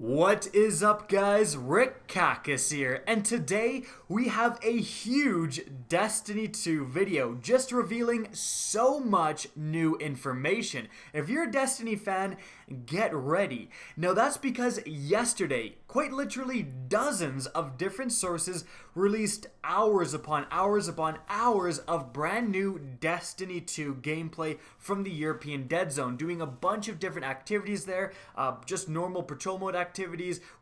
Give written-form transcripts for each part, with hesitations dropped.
What is up, guys? Rick Cacus here, and today we have a huge Destiny 2 video just revealing so much new information. If you're a Destiny fan, get ready. Now that's because yesterday, quite literally dozens of different sources released hours upon hours upon hours of brand new Destiny 2 gameplay from the European Dead Zone, doing a bunch of different activities there, just normal patrol mode activities.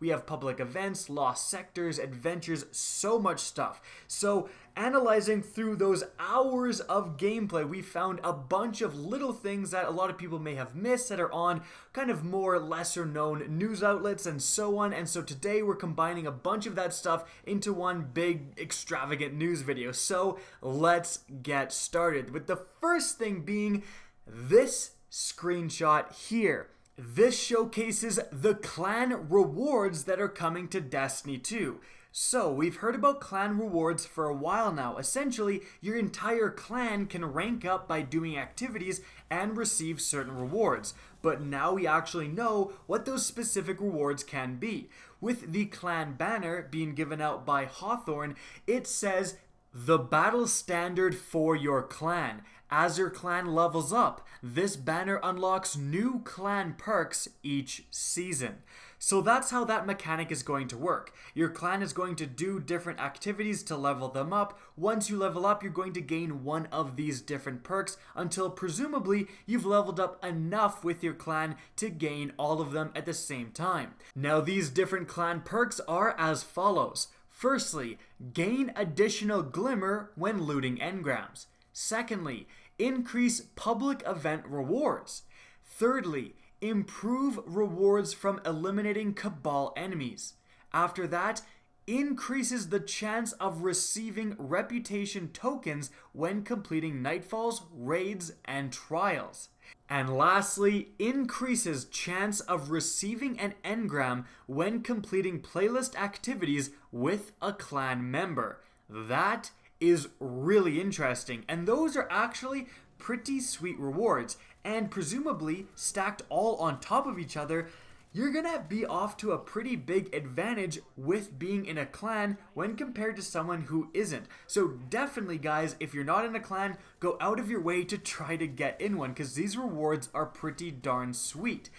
We have public events, lost sectors, adventures, so much stuff. So analyzing through those hours of gameplay, we found a bunch of little things that a lot of people may have missed that are on kind of more lesser known news outlets and so on. And so today we're combining a bunch of that stuff into one big extravagant news video. So let's get started with the first thing being this screenshot here. This showcases the clan rewards that are coming to Destiny 2. So, we've heard about clan rewards for a while now. Essentially, your entire clan can rank up by doing activities and receive certain rewards. But now we actually know what those specific rewards can be. With the clan banner being given out by Hawthorne, it says, "The battle standard for your clan." As your clan levels up, this banner unlocks new clan perks each season. So that's how that mechanic is going to work. Your clan is going to do different activities to level them up. Once you level up, you're going to gain one of these different perks until presumably you've leveled up enough with your clan to gain all of them at the same time. Now these different clan perks are as follows. Firstly, gain additional glimmer when looting engrams. Secondly, increase public event rewards. Thirdly, improve rewards from eliminating Cabal enemies. After that, increases the chance of receiving reputation tokens when completing nightfalls, raids, and trials. And lastly, increases chance of receiving an engram when completing playlist activities with a clan member. That is really interesting, and those are actually pretty sweet rewards, and presumably stacked all on top of each other, you're gonna be off to a pretty big advantage with being in a clan when compared to someone who isn't. So definitely, guys, if you're not in a clan, go out of your way to try to get in one, because these rewards are pretty darn sweet.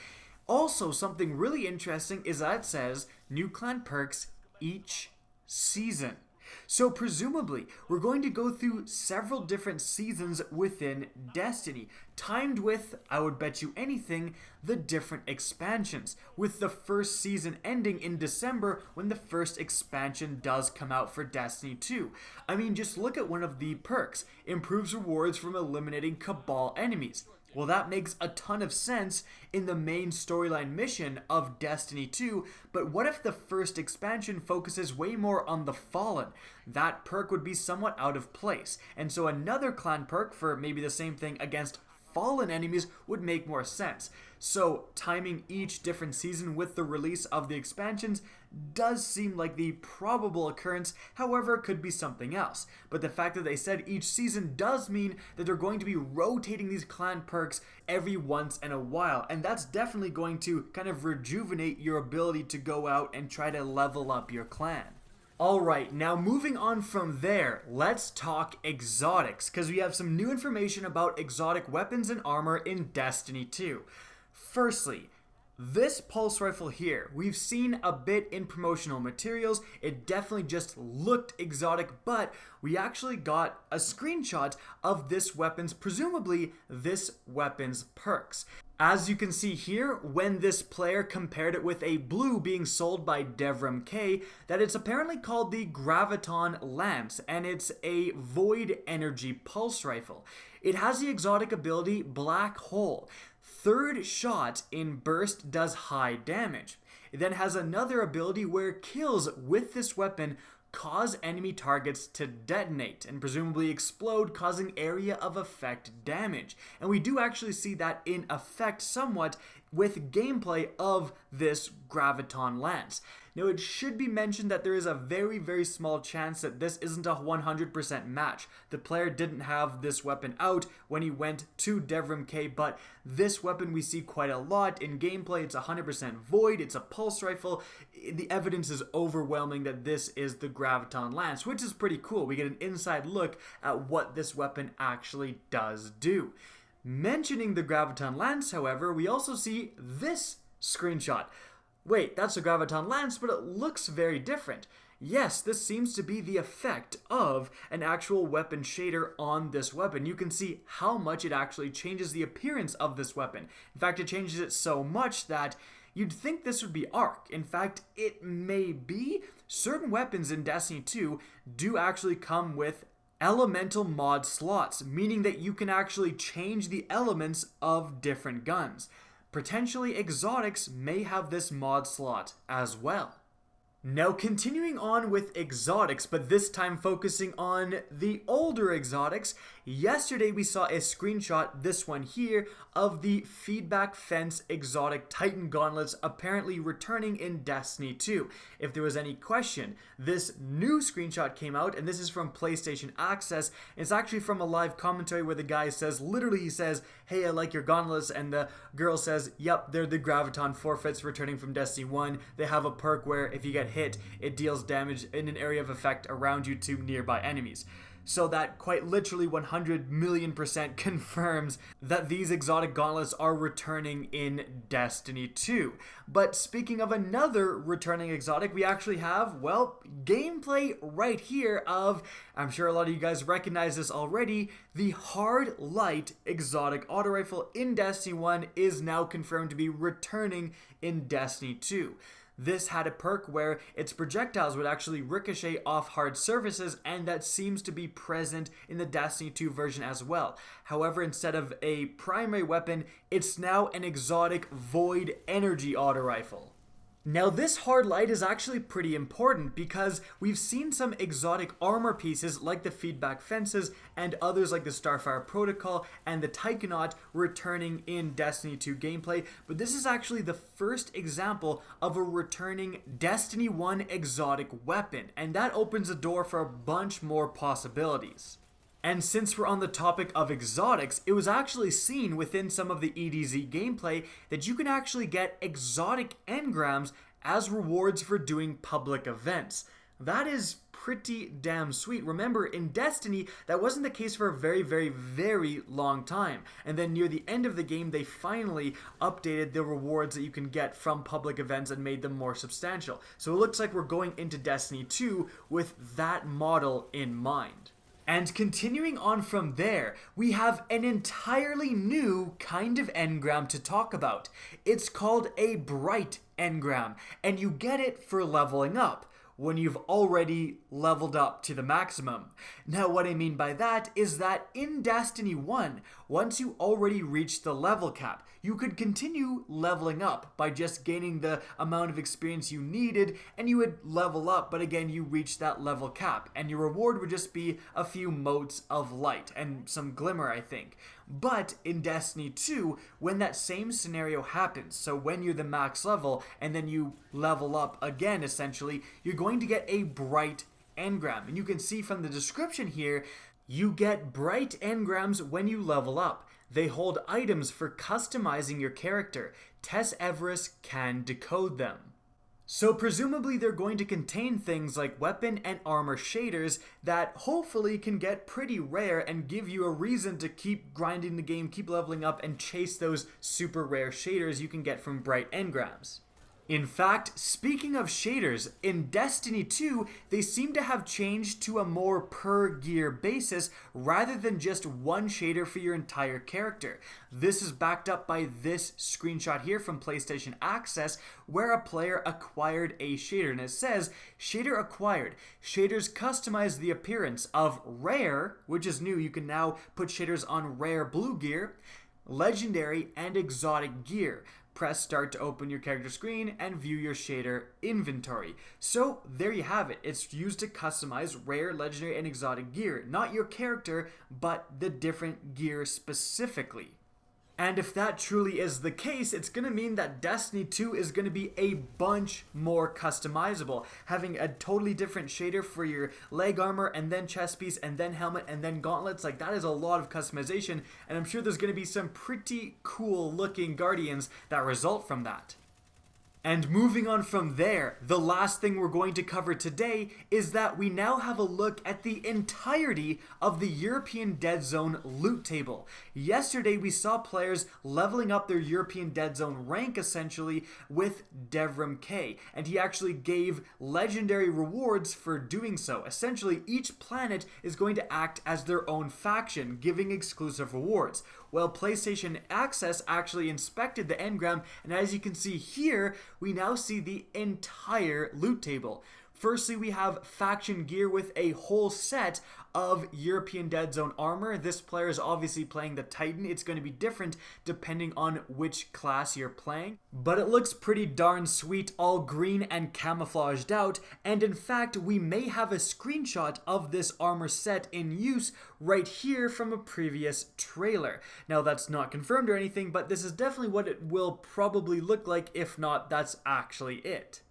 Also, something really interesting is that it says new clan perks each season. So presumably, we're going to go through several different seasons within Destiny, timed with, I would bet you anything, the different expansions, with the first season ending in December when the first expansion does come out for Destiny 2. I mean, just look at one of the perks, improves rewards from eliminating Cabal enemies. Well, that makes a ton of sense in the main storyline mission of Destiny 2, but what if the first expansion focuses way more on the Fallen? That perk would be somewhat out of place, and so another clan perk for maybe the same thing against Fallen enemies would make more sense. So timing each different season with the release of the expansions does seem like the probable occurrence, however it could be something else. But the fact that they said each season does mean that they're going to be rotating these clan perks every once in a while, and that's definitely going to kind of rejuvenate your ability to go out and try to level up your clan. Alright, now moving on from there, let's talk exotics, because we have some new information about exotic weapons and armor in Destiny 2. Firstly, this pulse rifle here, we've seen a bit in promotional materials. It definitely just looked exotic, but we actually got a screenshot of this weapon's, presumably this weapon's perks. As you can see here, when this player compared it with a blue being sold by Devram K, that it's apparently called the Graviton Lance, and it's a void energy pulse rifle. It has the exotic ability Black Hole. Third shot in burst does high damage. It then has another ability where kills with this weapon cause enemy targets to detonate and presumably explode, causing area of effect damage. And we do actually see that in effect somewhat with gameplay of this Graviton Lance. Now, it should be mentioned that there is a very, very small chance that this isn't a 100% match. The player didn't have this weapon out when he went to Devrim K, but this weapon we see quite a lot in gameplay. It's 100% void, it's a pulse rifle. The evidence is overwhelming that this is the Graviton Lance, which is pretty cool. We get an inside look at what this weapon actually does do. Mentioning the Graviton Lance, however, we also see this screenshot. Wait, that's a Graviton Lance, but it looks very different. Yes, this seems to be the effect of an actual weapon shader on this weapon. You can see how much it actually changes the appearance of this weapon. In fact, it changes it so much that you'd think this would be Arc. In fact, it may be. Certain weapons in Destiny 2 do actually come with elemental mod slots, meaning that you can actually change the elements of different guns. Potentially, exotics may have this mod slot as well. Now, continuing on with exotics, but this time focusing on the older exotics, yesterday we saw a screenshot, this one here, of the Feedback Fence exotic Titan Gauntlets apparently returning in Destiny 2. If there was any question, this new screenshot came out, and this is from PlayStation Access. It's actually from a live commentary where the guy says, literally he says, "Hey, I like your gauntlets," and the girl says, "Yep, they're the Graviton forfeits returning from Destiny 1. They have a perk where if you get hit, it deals damage in an area of effect around you to nearby enemies." So that quite literally 100,000,000% confirms that these exotic gauntlets are returning in Destiny 2. But speaking of another returning exotic, we actually have, well, gameplay right here of, I'm sure a lot of you guys recognize this already, the Hard Light exotic auto rifle in Destiny 1 is now confirmed to be returning in Destiny 2. This had a perk where its projectiles would actually ricochet off hard surfaces, and that seems to be present in the Destiny 2 version as well. However, instead of a primary weapon, it's now an exotic void energy auto rifle. Now, this hard light is actually pretty important because we've seen some exotic armor pieces like the Feedback Fences and others like the Starfire Protocol and the Taikonaut returning in Destiny 2 gameplay, but this is actually the first example of a returning Destiny 1 exotic weapon, and that opens the door for a bunch more possibilities. And since we're on the topic of exotics, it was actually seen within some of the EDZ gameplay that you can actually get exotic engrams as rewards for doing public events. That is pretty damn sweet. Remember, in Destiny, that wasn't the case for a very, very, very long time. And then near the end of the game, they finally updated the rewards that you can get from public events and made them more substantial. So it looks like we're going into Destiny 2 with that model in mind. And continuing on from there, we have an entirely new kind of engram to talk about. It's called a Bright Engram, and you get it for leveling up when you've already leveled up to the maximum. Now, what I mean by that is that in Destiny 1, once you already reach the level cap, you could continue leveling up by just gaining the amount of experience you needed, and you would level up, but again, you reach that level cap, and your reward would just be a few motes of light and some glimmer, I think. But in Destiny 2, when that same scenario happens, so when you're the max level and then you level up again, essentially, you're going to get a Bright Engram. And you can see from the description here, you get Bright Engrams when you level up. They hold items for customizing your character. Tess Everest can decode them. So presumably they're going to contain things like weapon and armor shaders that hopefully can get pretty rare and give you a reason to keep grinding the game, keep leveling up, and chase those super rare shaders you can get from Bright Engrams. In fact, speaking of shaders, in Destiny 2, they seem to have changed to a more per gear basis rather than just one shader for your entire character. This is backed up by this screenshot here from PlayStation Access, where a player acquired a shader, and it says, shader acquired. Shaders customize the appearance of rare, which is new, you can now put shaders on rare blue gear, legendary, and exotic gear. Press start to open your character screen and view your shader inventory. So there you have it. It's used to customize rare, legendary, and exotic gear. Not your character, but the different gear specifically. And if that truly is the case, it's going to mean that Destiny 2 is going to be a bunch more customizable, having a totally different shader for your leg armor and then chest piece and then helmet and then gauntlets. Like, that is a lot of customization, and I'm sure there's going to be some pretty cool looking Guardians that result from that. And moving on from there, the last thing we're going to cover today is that we now have a look at the entirety of the European Dead Zone loot table. Yesterday we saw players leveling up their European Dead Zone rank essentially with Devrim K, and he actually gave legendary rewards for doing so. Essentially, each planet is going to act as their own faction, giving exclusive rewards. Well, PlayStation Access actually inspected the engram, and as you can see here, we now see the entire loot table. Firstly, we have faction gear with a whole set of European Dead Zone armor. This player is obviously playing the Titan. It's going to be different depending on which class you're playing, but it looks pretty darn sweet, all green and camouflaged out. And in fact, we may have a screenshot of this armor set in use right here from a previous trailer. Now, that's not confirmed or anything, but this is definitely what it will probably look like. If not, that's actually it.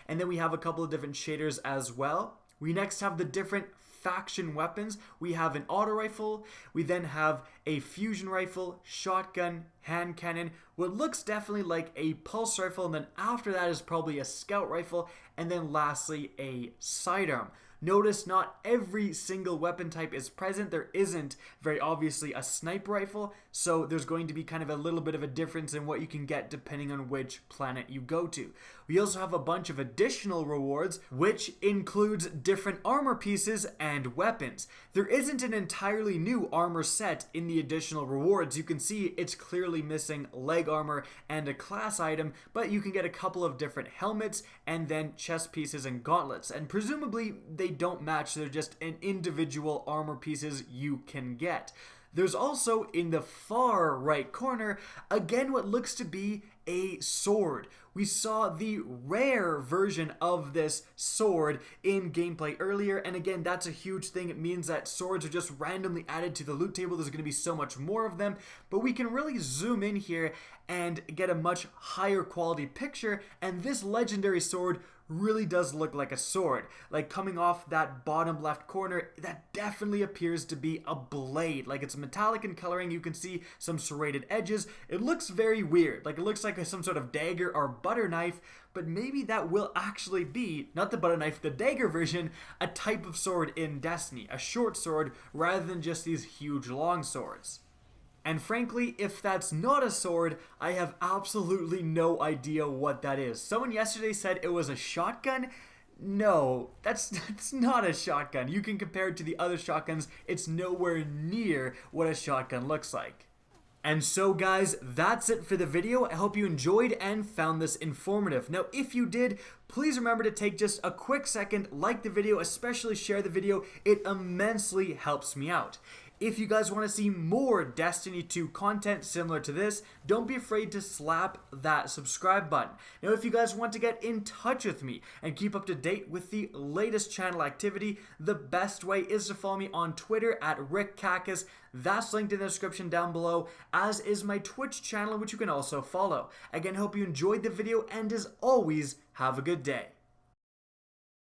And then we have a couple of different shaders as well. We next have the different faction weapons. We have an auto rifle, we then have a fusion rifle, shotgun, hand cannon, what looks definitely like a pulse rifle, and then after that is probably a scout rifle, and then lastly a sidearm. Notice not every single weapon type is present. There isn't very obviously a sniper rifle, so there's going to be kind of a little bit of a difference in what you can get depending on which planet you go to. We also have a bunch of additional rewards, which includes different armor pieces and weapons. There isn't an entirely new armor set in the additional rewards. You can see it's clearly missing leg armor and a class item, but you can get a couple of different helmets and then chest pieces and gauntlets, and presumably they don't match. They're just an individual armor pieces you can get. There's also in the far right corner again what looks to be a sword. We saw the rare version of this sword in gameplay earlier, and again, that's a huge thing. It means that swords are just randomly added to the loot table. There's going to be so much more of them, but we can really zoom in here and get a much higher quality picture, and this legendary sword really does look like a sword. Like, coming off that bottom left corner, that definitely appears to be a blade. Like, it's metallic in coloring. You can see some serrated edges. It looks very weird. Like, it looks like some sort of dagger or butter knife, but maybe that will actually be, not the butter knife, the dagger version, a type of sword in Destiny, a short sword rather than just these huge long swords. And frankly, if that's not a sword, I have absolutely no idea what that is. Someone yesterday said it was a shotgun. No, that's not a shotgun. You can compare it to the other shotguns. It's nowhere near what a shotgun looks like. And so guys, that's it for the video. I hope you enjoyed and found this informative. Now, if you did, please remember to take just a quick second, like the video, especially share the video. It immensely helps me out. If you guys want to see more Destiny 2 content similar to this, don't be afraid to slap that subscribe button. Now, if you guys want to get in touch with me and keep up to date with the latest channel activity, the best way is to follow me on Twitter at RickCacus. That's linked in the description down below, as is my Twitch channel, which you can also follow. Again, hope you enjoyed the video, and as always, have a good day.